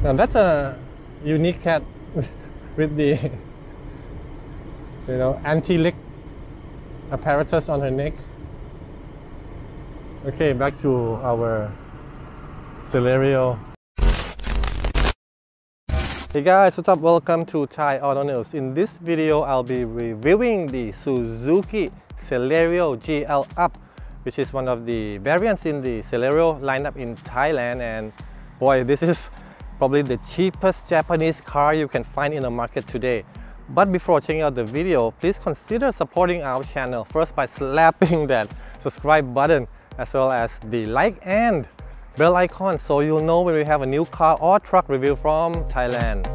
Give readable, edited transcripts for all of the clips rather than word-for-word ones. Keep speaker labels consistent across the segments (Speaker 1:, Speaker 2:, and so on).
Speaker 1: Now that's a unique cat with the anti-lick apparatus on her neck. Okay, back to our Celerio. Hey guys, what's up? Welcome to Thai Auto News. In this video, I'll be reviewing the SUZUKI CELERIO GL Up, which is one of the variants in the Celerio lineup in Thailand. And boy, this is probably the cheapest Japanese car you can find in the market today. But before checking out the video, please consider supporting our channel first by slapping that subscribe button, as well as the like and bell icon, so you'll know when we have a new car or truck review from Thailand.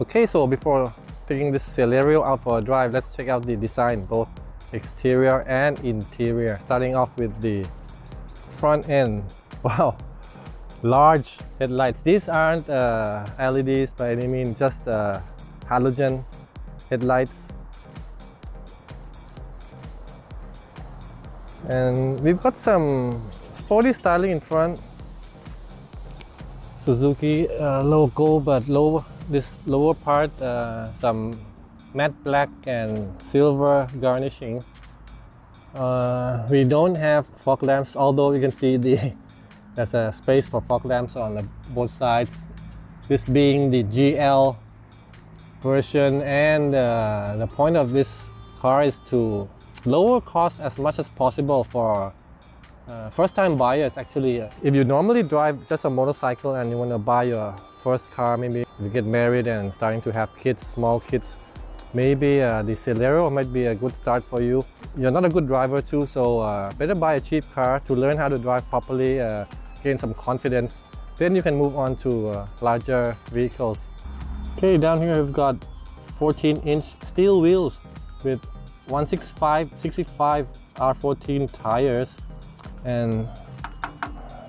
Speaker 1: Okay, so before taking this Celerio out for a drive, let's check out the design, both exterior and interior. Starting off with the front end. Wow, large headlights. These aren't LEDs by any means, just halogen headlights. And we've got some sporty styling in front. Suzuki logo, but this lower part, some matte black and silver garnishing. We don't have fog lamps, although you can see there's a space for fog lamps on both sides. This being the GL version, and the point of this car is to lower cost as much as possible for first-time buyers. Actually, if you normally drive just a motorcycle and you want to buy your first car, maybe you get married and starting to have kids, small kids, maybe the Celerio might be a good start for you. You're not a good driver too, so better buy a cheap car to learn how to drive properly, gain some confidence. Then you can move on to larger vehicles. Okay, down here we've got 14-inch steel wheels with 165/65 R14 tires, and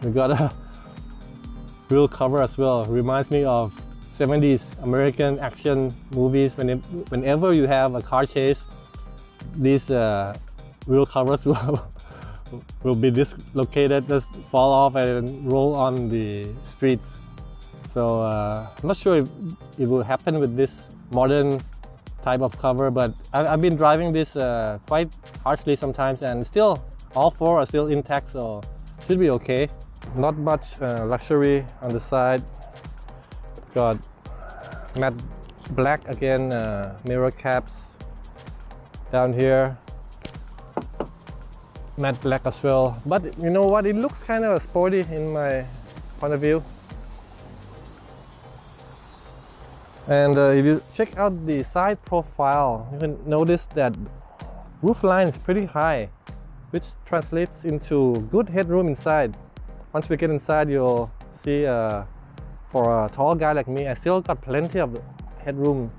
Speaker 1: we got a wheel cover as well. Reminds me of 70s American action movies. Whenever you have a car chase, these wheel covers will be dislocated, just fall off and roll on the streets. So I'm not sure if it will happen with this modern type of cover, but I've been driving this quite harshly sometimes, and still all four are still intact, so should be okay. Not much luxury on the side. Got matte black again, mirror caps down here, matte black as well. But you know what, it looks kind of sporty in my point of view. And if you check out the side profile, you can notice that roof line is pretty high, which translates into good headroom inside. Once we get inside, you'll see for a tall guy like me, I still got plenty of headroom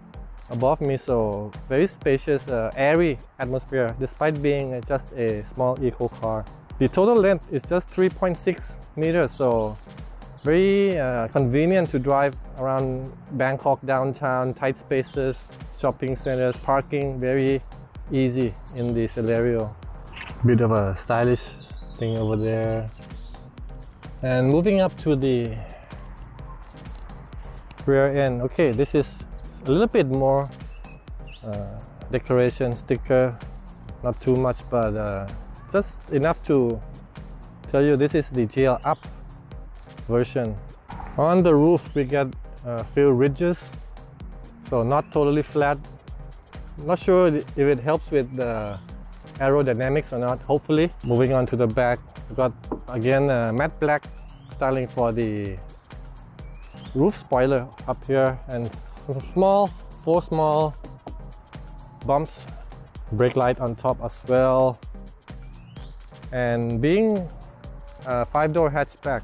Speaker 1: above me, so very spacious, airy atmosphere despite being just a small eco car. The total length is just 3.6 meters, so very convenient to drive around Bangkok downtown, tight spaces, shopping centers, parking, very easy in the Celerio. Bit of a stylish thing over there. And moving up to the rear end. Okay, this is a little bit more decoration, sticker, not too much, but just enough to tell you this is the GL Up version. On the roof we get a few ridges, so not totally flat. Not sure if it helps with the aerodynamics or not, hopefully. Moving on to the back, we got again matte black styling for the roof spoiler up here, and some four small bumps, brake light on top as well. And being a 5-door hatchback,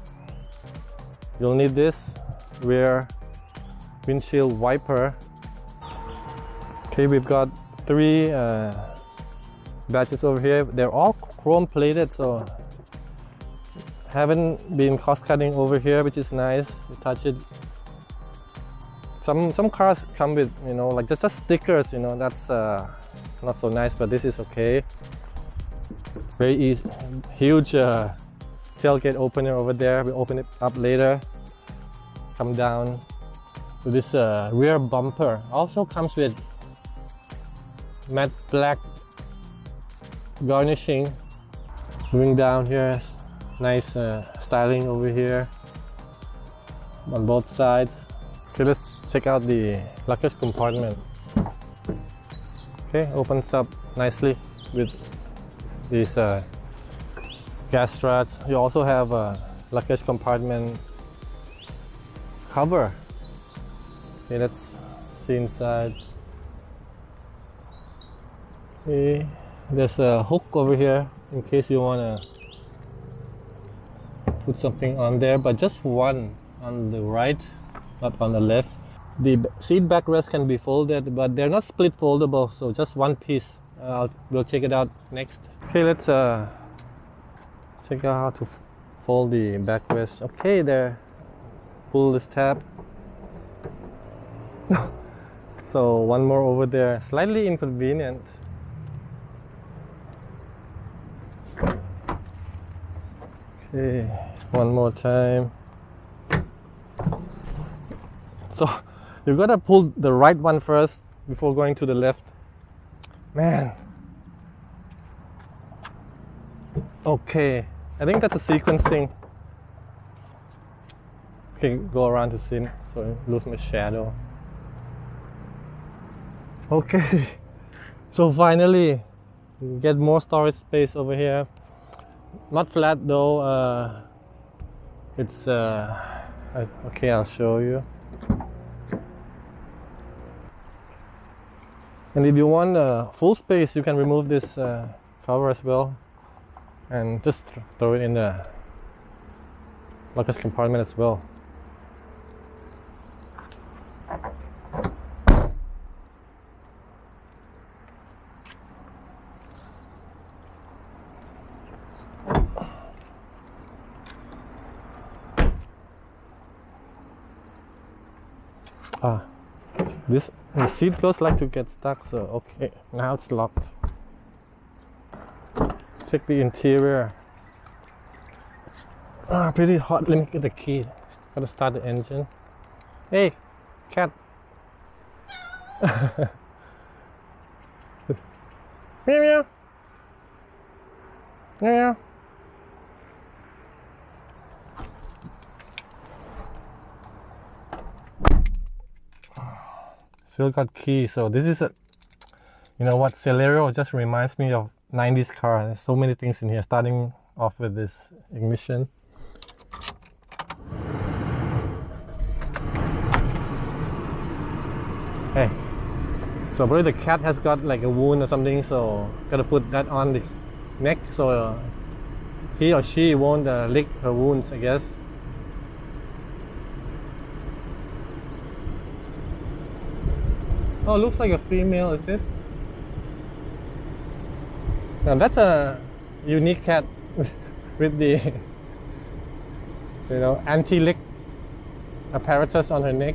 Speaker 1: You'll need this rear windshield wiper. Okay, we've got 3 badges over here. They're all chrome plated, so haven't been cost cutting over here, which is nice. You touch it. Some cars come with, you know, like just stickers, you know, that's not so nice, but this is okay. Very easy. Huge tailgate opener over there. We'll open it up later. Come down to this rear bumper. Also comes with matte black garnishing. Moving down here, nice styling over here on both sides. Okay, let's check out the luggage compartment. Okay, opens up nicely with these gas struts. You also have a luggage compartment cover. Okay, let's see inside. Okay, there's a hook over here in case you want to put something on there, but just one on the right, not on the left. The seat backrest can be folded, but they're not split foldable, so just one piece. We'll check it out next. Okay, let's check out how to fold the backrest. Okay, there. Pull this tab. So one more over there. Slightly inconvenient. Okay, one more time. So you gotta pull the right one first before going to the left. Man. Okay, I think that's a sequence thing. Okay, go around the scene so I lose my shadow. Okay, so finally get more storage space over here. Not flat though. It's okay, I'll show you. And if you want full space, you can remove this cover as well and just throw it in the luggage compartment as well. The seat belts like to get stuck, so okay, now it's locked. Check the interior. Pretty hot. Let me get the key. Gotta start the engine. Hey, cat. Meow meow. Meow meow. Still got key. So this is a, you know what, Celerio just reminds me of 90s car. There's so many things in here, starting off with this ignition. Hey, so probably the cat has got like a wound or something, so gotta put that on the neck so he or she won't lick her wounds, I guess. Oh, looks like a female, is it? Now that's a unique cat with the, you know, anti-lick apparatus on her neck.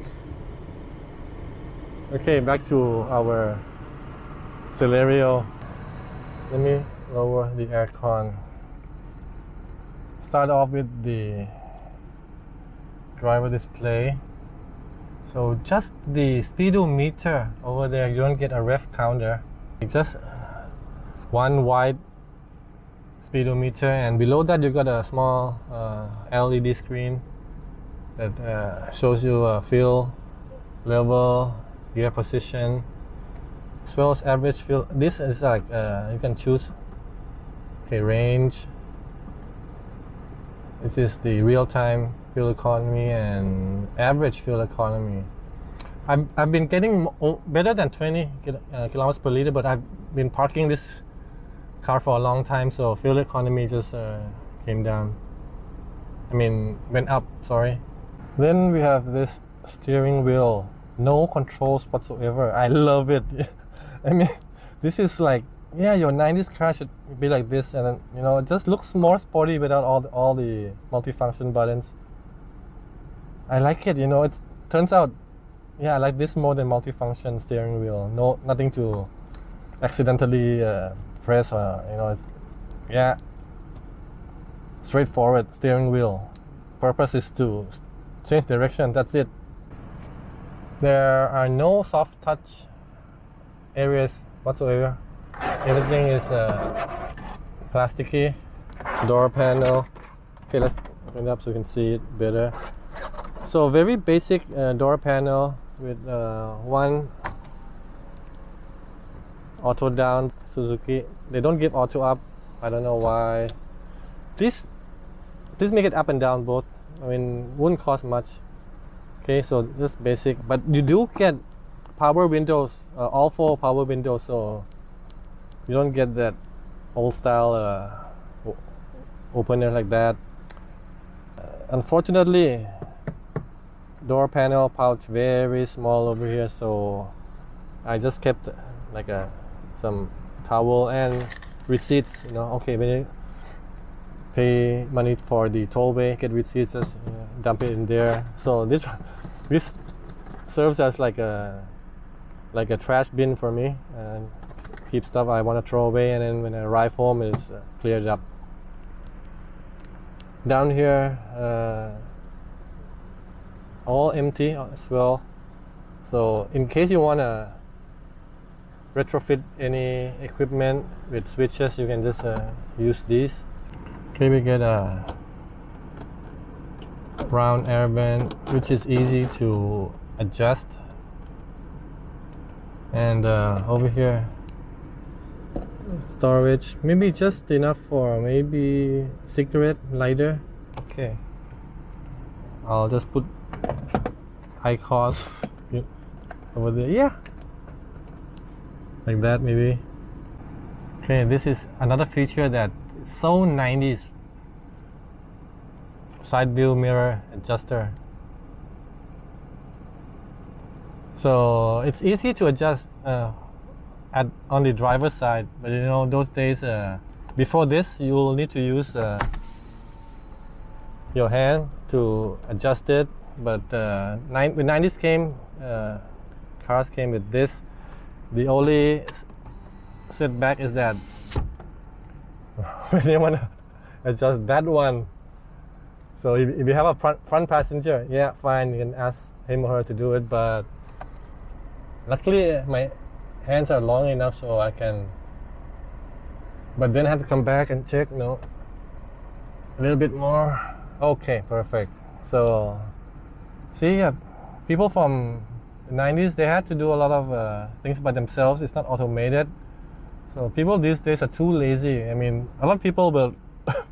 Speaker 1: Okay, back to our Celerio. Let me lower the aircon. Start off with the driver display. So just the speedometer over there, you don't get a ref counter. Just one wide speedometer, and below that you got a small LED screen that shows you fuel level, gear position, as well as average fuel. This is like you can choose. Okay, range. This is the real-time fuel economy and average fuel economy. I've been getting better than 20 kilometers per liter, but I've been parking this car for a long time, so fuel economy just came down. I mean, went up, sorry. Then we have this steering wheel, no controls whatsoever. I love it. I mean, this is like, yeah, your 90s car should be like this, and then, you know, it just looks more sporty without all the multifunction buttons. I like it, you know. It turns out, yeah, I like this more than multifunction steering wheel. No, nothing to accidentally press, or, you know, it's, yeah, straightforward steering wheel. Purpose is to change direction, that's it. There are no soft touch areas whatsoever. Everything is plasticky. Door panel. Okay, let's open it up so you can see it better. So very basic door panel with one auto down. Suzuki, they don't give auto up. I don't know why. This make it up and down both. I mean, wouldn't cost much. Okay, so just basic, but you do get power windows, all 4 power windows, so you don't get that old style opener like that. Unfortunately, door panel pouch very small over here, so I just kept like some towel and receipts, you know. Okay, when you pay money for the tollway, get receipts, just dump it in there. So this serves as like a trash bin for me, and keep stuff I want to throw away, and then when I arrive home, it's cleared up. Down here, all empty as well. So in case you want to retrofit any equipment with switches, you can just use these. Okay, we get a round air vent, which is easy to adjust. And over here, storage, maybe just enough for maybe cigarette lighter. Okay, I'll just put icons over there, yeah, like that maybe. Okay, this is another feature that is so 90s. Side view mirror adjuster. So it's easy to adjust on the driver's side, but you know, those days before this, you will need to use your hand to adjust it. But when 90s came, cars came with this. The only setback is that when you want to adjust that one, so if you have a front passenger, yeah, fine, you can ask him or her to do it, but luckily my hands are long enough so I can, but then I have to come back and check, no, a little bit more. Okay, perfect. So see, people from the 90s, they had to do a lot of things by themselves. It's not automated. So people these days are too lazy. I mean, a lot of people will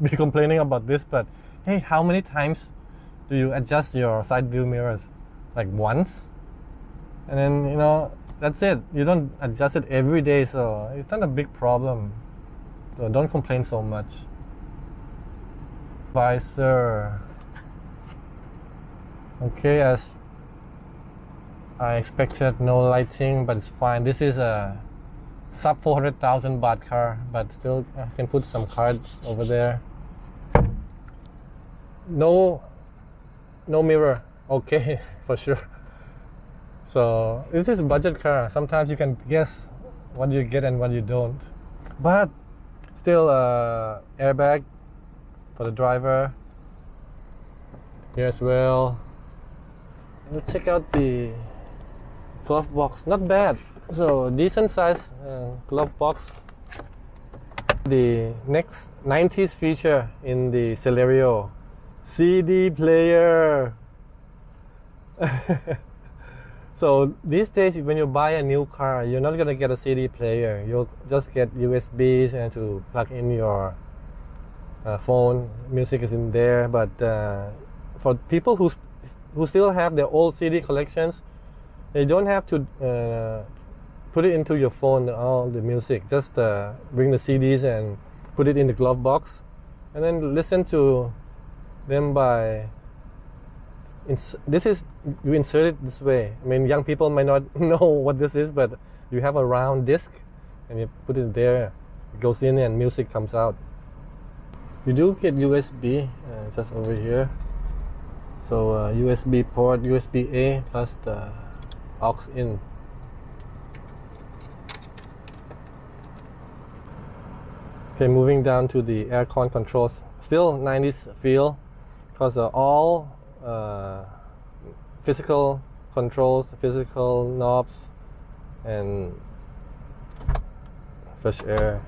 Speaker 1: be complaining about this, but hey, how many times do you adjust your side view mirrors? Like once? And then, you know, that's it. You don't adjust it every day, so it's not a big problem. So don't complain so much. Visor. Okay, as I expected, no lighting, but it's fine. This is a sub 400,000 baht car, but still I can put some cards over there. No mirror. Okay, for sure. So it is a budget car. Sometimes you can guess what you get and what you don't. But still, airbag for the driver. Here as well. Let's check out the glove box. Not bad. So decent size glove box. The next 90s feature in the Celerio, CD player. So these days, when you buy a new car, you're not gonna get a CD player. You'll just get USBs and to plug in your phone. Music is in there. But for people who still have their old CD collections, you don't have to put it into your phone, all the music. Just bring the CDs and put it in the glove box, and then listen to them by this is, you insert it this way. I mean, young people might not know what this is, but you have a round disc and you put it there, it goes in and music comes out. You do get USB just over here. So USB port, USB A plus the aux in. Okay, moving down to the aircon controls. Still 90s feel, because all physical controls, physical knobs, and fresh air.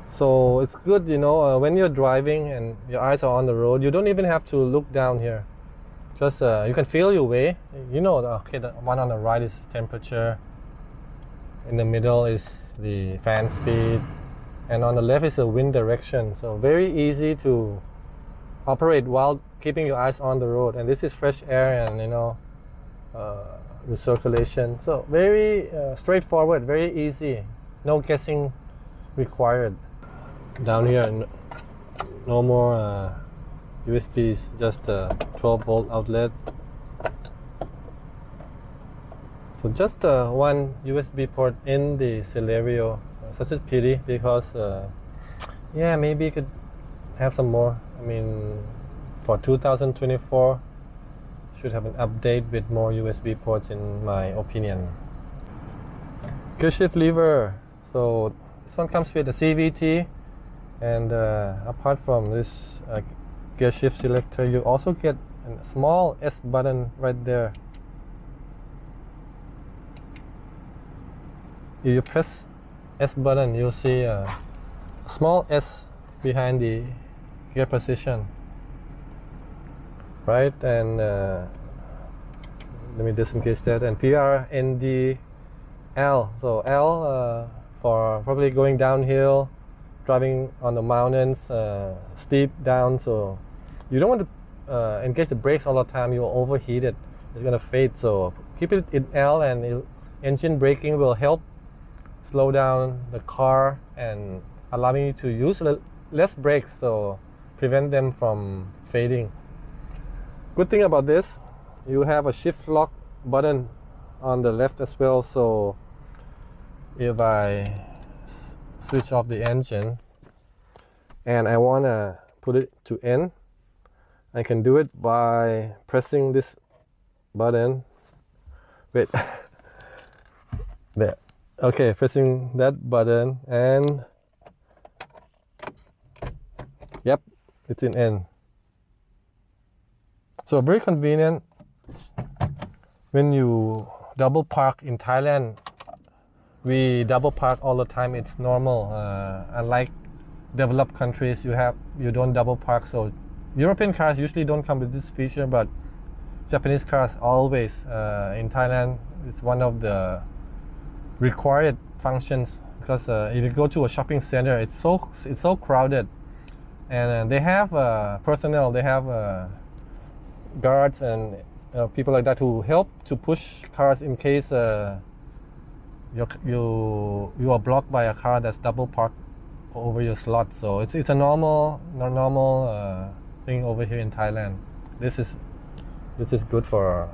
Speaker 1: So it's good, you know, when you're driving and your eyes are on the road, you don't even have to look down here. Just you can feel your way. You know, okay, the one on the right is temperature. In the middle is the fan speed. And on the left is the wind direction. So very easy to operate while keeping your eyes on the road. And this is fresh air and, you know, recirculation. So very straightforward, very easy. No guessing required. Down here, no more USBs, just a 12-volt outlet. So just one USB port in the Celerio. Such a pity, because yeah, maybe you could have some more. I mean, for 2024 should have an update with more USB ports, in my opinion. Gear shift lever. So this one comes with a CVT, and apart from this gear shift selector, you also get a small S button right there. If you press S button, you'll see a small S behind the gear position, right? And let me disengage that. And PRND L. So L for probably going downhill, driving on the mountains, steep down. So you don't want to engage the brakes all the time. You'll overheat it. It's gonna fade. So keep it in L, and engine braking will help slow down the car and allowing you to use less brakes, so prevent them from fading. Good thing about this, you have a shift lock button on the left as well. So if I switch off the engine and I want to put it to N, I can do it by pressing this button. Wait. There. Okay, pressing that button, and yep, it's in N. So very convenient when you double park in Thailand. We double park all the time. It's normal. Unlike developed countries, you don't double park. So European cars usually don't come with this feature, but Japanese cars always. In Thailand, it's one of the required functions, because if you go to a shopping center, it's so crowded, and they have personnel, they have guards and people like that who help to push cars in case you are blocked by a car that's double parked over your slot. So it's a normal thing over here in Thailand. This is good for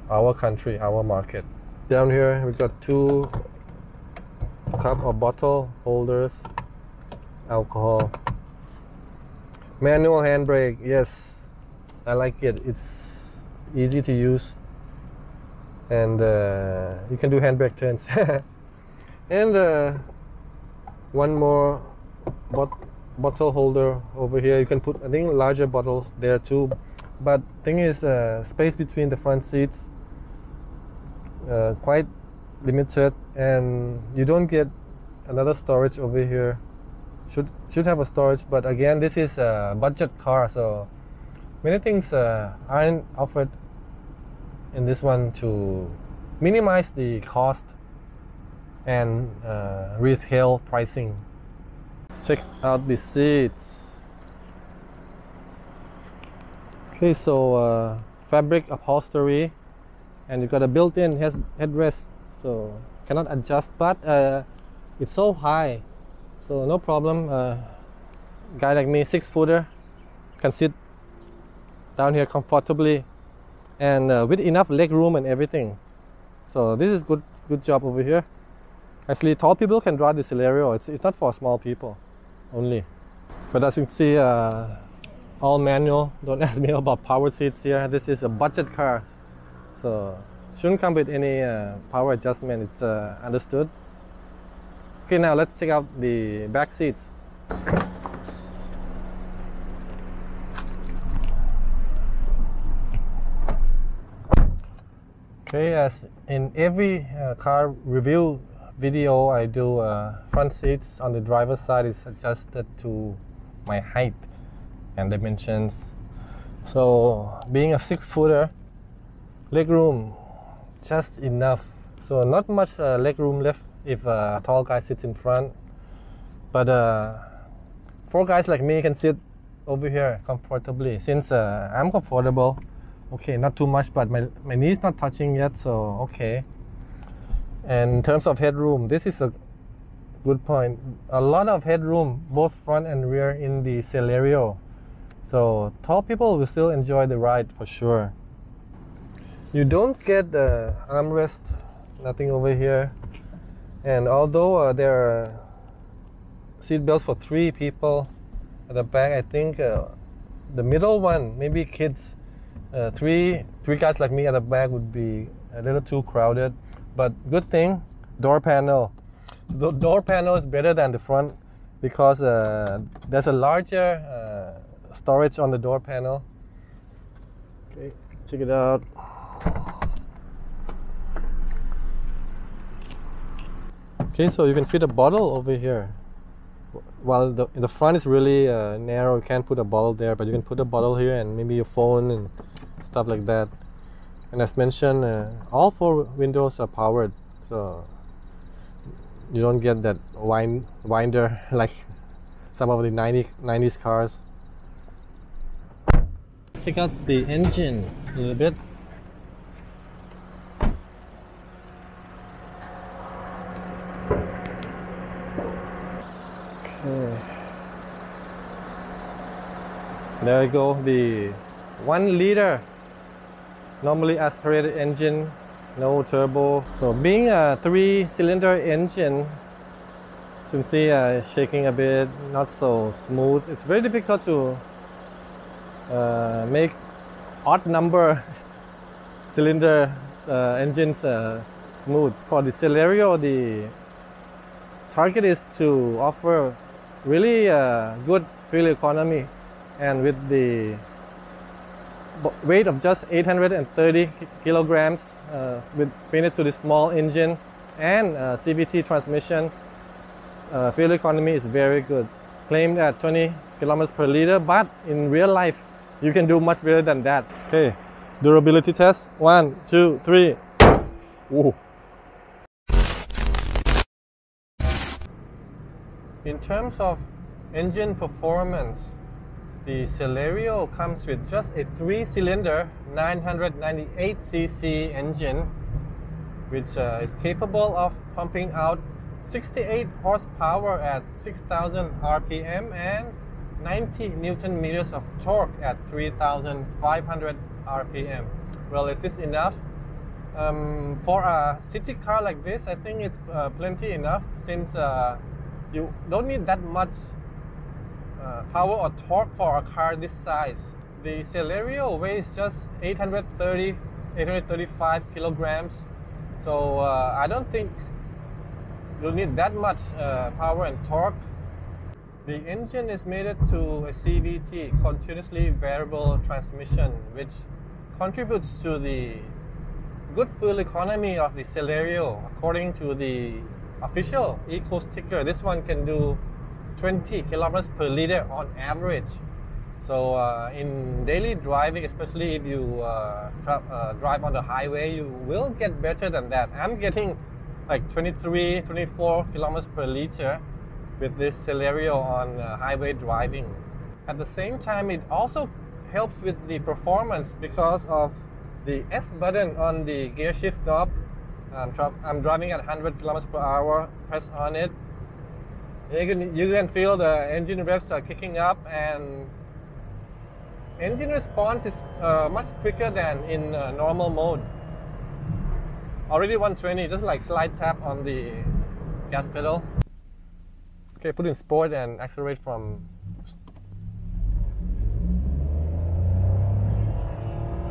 Speaker 1: our country, our market. Down here we've got two cup or bottle holders, alcohol, manual handbrake. Yes, I like it. It's easy to use, and you can do handbrake turns. And one more bottle holder over here. You can put, I think, larger bottles there too, but thing is space between the front seats quite limited, and you don't get another storage over here. Should have a storage, but again, this is a budget car, so many things aren't offered in this one to minimize the cost and retail pricing. Let's check out the seats. Okay, so fabric upholstery, and you got a built-in headrest, so cannot adjust, but it's so high, so no problem. Guy like me, 6-footer, can sit down here comfortably and with enough leg room and everything. So this is good job over here. Actually, tall people can drive the Celerio. It's not for small people only. But as you can see, all manual. Don't ask me about power seats here. This is a budget car, so shouldn't come with any power adjustment. It's understood. Okay, now let's check out the back seats. Okay, as in every car review video I do, front seats on the driver's side is adjusted to my height and dimensions. So being a 6-footer, leg room just enough. So not much leg room left if a tall guy sits in front. But 4 guys like me can sit over here comfortably. Since I'm comfortable, okay, not too much, but my knee's not touching yet, so okay. And in terms of headroom, this is a good point. A lot of headroom, both front and rear in the Celerio. So tall people will still enjoy the ride for sure. You don't get the armrest, nothing over here. And although there are seat belts for 3 people at the back, I think the middle one, maybe kids, three guys like me at the back would be a little too crowded. But good thing, door panel. The door panel is better than the front because there's a larger storage on the door panel. Okay, check it out. Okay, so you can fit a bottle over here. While the front is really narrow, you can't put a bottle there, but you can put a bottle here and maybe your phone and stuff like that. And as mentioned, all 4 windows are powered, so you don't get that winder like some of the 90s cars. Check out the engine a little bit. Okay. There we go, the 1 liter normally aspirated engine, no turbo. So being a 3-cylinder engine, you can see shaking a bit, not so smooth. It's very difficult to make odd number cylinder engines smooth. For the Celerio, the target is to offer really good fuel economy, and with the weight of just 830 kilograms with fitted to the small engine and CVT transmission, fuel economy is very good. Claimed at 20 kilometers per liter, but in real life you can do much better than that. Okay, durability test. 1, 2, 3. Whoa. In terms of engine performance, the Celerio comes with just a 3-cylinder 998cc engine, which is capable of pumping out 68 horsepower at 6,000 RPM and 90 Newton meters of torque at 3,500 RPM. Well, is this enough? For a city car like this, I think it's plenty enough, since you don't need that much power or torque for a car this size. The Celerio weighs just 835 kilograms, so I don't think you'll need that much power and torque. The engine is mated to a CVT, continuously variable transmission, which contributes to the good fuel economy of the Celerio. According to the official eco sticker, this one can do 20 kilometers per liter on average. So in daily driving, especially if you drive on the highway, you will get better than that. I'm getting like 23, 24 kilometers per liter with this Celerio on highway driving. At the same time, it also helps with the performance because of the S button on the gear shift knob. I'm driving at 100 kilometers per hour, press on it. You can feel the engine revs are kicking up, and Engine response is much quicker than in normal mode. Already 120, just like slide tap on the gas pedal. Okay, put in sport and accelerate from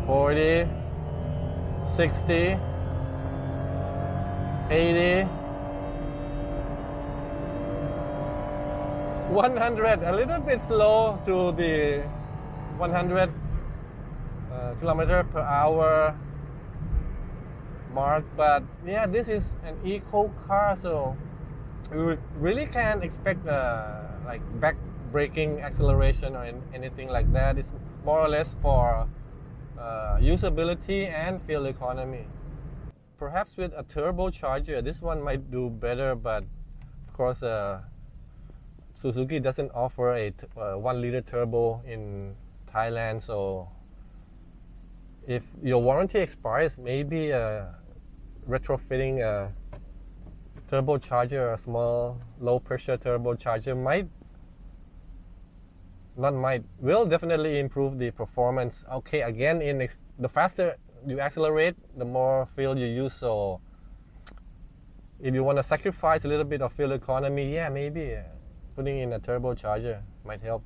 Speaker 1: 40, 60, 80, 100, a little bit slow to the 100 kilometer per hour mark, but yeah, this is an eco car, so you really can't expect like back braking acceleration or anything like that. It's more or less for usability and fuel economy. Perhaps with a turbocharger, this one might do better, but of course Suzuki doesn't offer a 1 liter turbo in Thailand, so if your warranty expires, maybe retrofitting a turbocharger, a small low pressure turbocharger will definitely improve the performance. Okay, again, the faster you accelerate, the more fuel you use, so if you want to sacrifice a little bit of fuel economy, yeah, maybe putting in a turbocharger might help.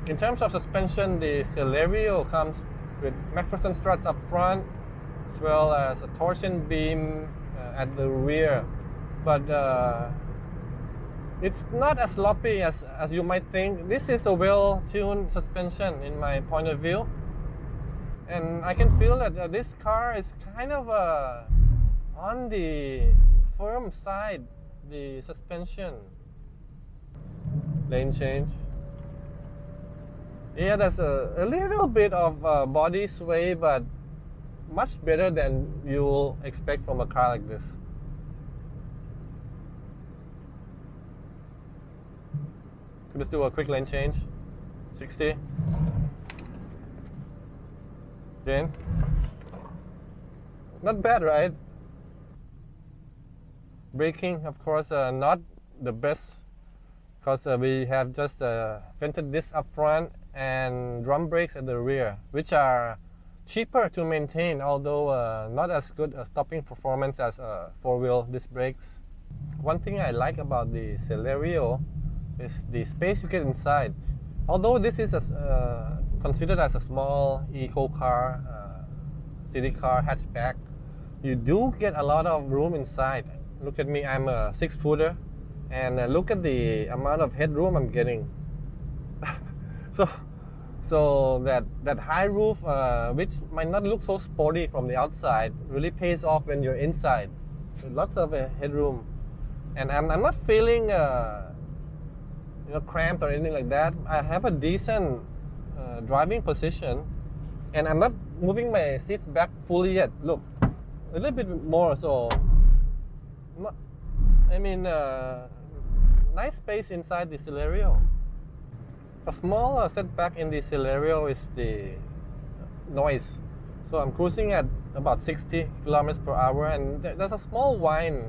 Speaker 1: In terms of suspension, the Celerio comes with MacPherson struts up front, as well as a torsion beam at the rear. But it's not as sloppy as you might think. This is a well-tuned suspension in my point of view. And I can feel that this car is kind of on the firm side, the suspension. Lane change. Yeah, there's a little bit of body sway, but much better than you'll expect from a car like this. Let's do a quick lane change. 60. Again. Not bad, right? Braking, of course, not the best, because we have just vented disc up front and drum brakes at the rear, which are cheaper to maintain, although not as good a stopping performance as four-wheel disc brakes. One thing I like about the Celerio is the space you get inside. Although this is considered as a small eco car, city car, hatchback, you do get a lot of room inside. Look at me, I'm a 6-footer, and look at the amount of headroom I'm getting. So that high roof, which might not look so sporty from the outside, really pays off when you're inside. Lots of headroom, and I'm not feeling cramped or anything like that. I have a decent driving position, and I'm not moving my seats back fully yet. Look, a little bit more. So, nice space inside the Celerio. A small setback in the Celerio is the noise. So I'm cruising at about 60 kilometers per hour, and there's a small whine.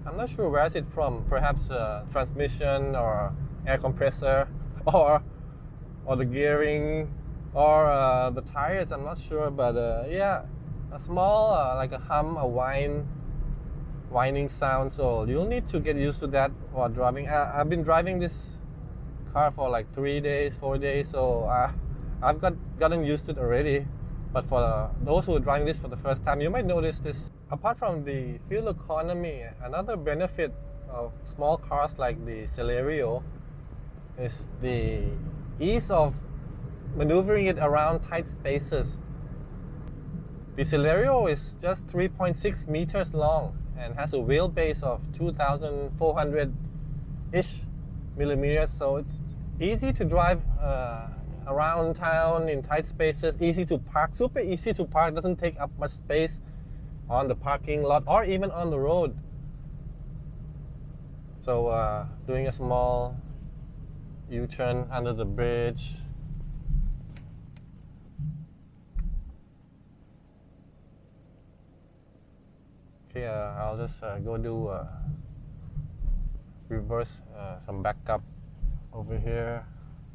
Speaker 1: I'm not sure where is it from. Perhaps transmission or air compressor, or the gearing, or the tires. I'm not sure, but yeah, a small like a hum, a whining sound. So you'll need to get used to that while driving. I've been driving this car for like 3 days, 4 days, so I've gotten used to it already. But for those who are driving this for the first time, you might notice this. Apart from the fuel economy, another benefit of small cars like the Celerio is the ease of maneuvering it around tight spaces. The Celerio is just 3.6 meters long and has a wheelbase of 2,400-ish millimeters, so it's easy to drive around town in tight spaces, easy to park, super easy to park, doesn't take up much space on the parking lot or even on the road. So doing a small U-turn under the bridge. Okay, I'll just go do reverse, some backup over here.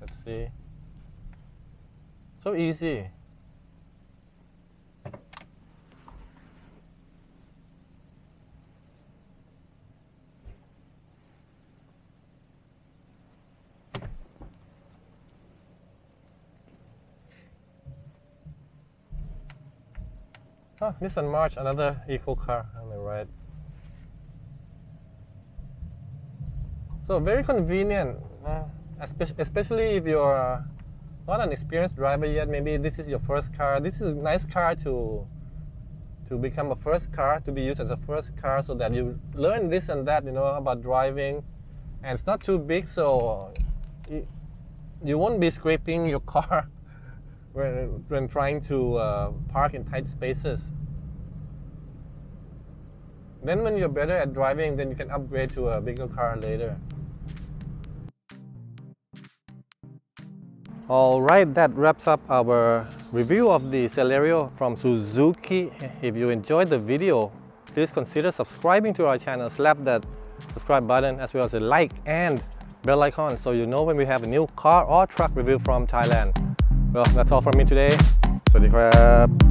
Speaker 1: Let's see. So easy. Oh, Nissan March, another eco car on the right. So very convenient, especially if you're not an experienced driver yet. Maybe this is your first car. This is a nice car to become a first car, to be used as a first car, so that you learn this and that, you know, about driving. And it's not too big, so you won't be scraping your car when trying to park in tight spaces. Then when you're better at driving, then you can upgrade to a bigger car later. Alright, that wraps up our review of the Celerio from Suzuki. If you enjoyed the video, please consider subscribing to our channel. Slap that subscribe button as well as the like and bell icon so you know when we have a new car or truck review from Thailand. Well, that's all from me today. สวัสดีครับ